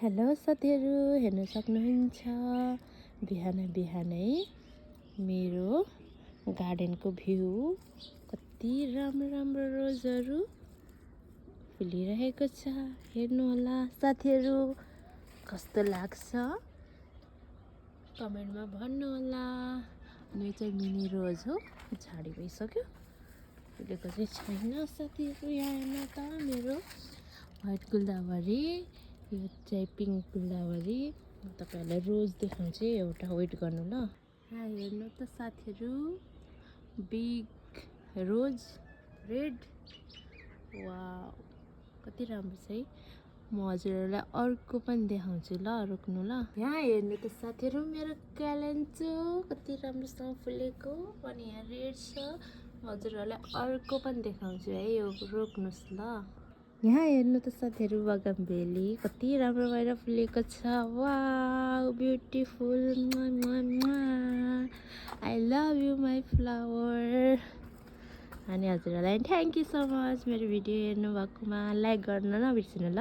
Hello साथीहरू, हेर्न सक्नुहुन्छ बिहान बिहानै मेरो गार्डनको भ्यू। कति राम्रो राम्रो रोजहरू फुलिरहेको छ। हेर्नु होला साथीहरू, कस्तो लाग्छ कमेन्टमा भन्नु होला। यो चाहिँ मिनी रोज हो, झाडी भइसक्यो, फुलेको चाहिँ छैन साथीहरू। यहाँ हेर्नु त मेरो व्हाइट गुलदावरी, यो चाहिँ पिङ्क गुलदावरी। म तपाईँहरूलाई रोज देखाउँछु, एउटा वेट गर्नु ल। यहाँ हेर्नु त साथीहरू, बिग रोज रेड। वाउ, कति राम्रो छ है। म हजुरहरूलाई अर्को पनि देखाउँछु ल, रोक्नु ल। यहाँ हेर्नु त साथीहरू, मेरो क्यालेन्चो कति राम्रोसँग फुलेको, अनि यहाँ रेड छ। म हजुरहरूलाई अर्को पनि देखाउँछु है, यो रोक्नुहोस् ल। यहाँ हेर्नु त साथीहरू, बगनबेली कति राम्रो भएर फुलेको छ। Wow, beautiful. I love you my flower. अनि हजुरहरूलाई थ्याङ्क यू सो मच मेरो भिडियो हेर्नु भएकोमा। लाइक गर्न नबिर्सिनु ल।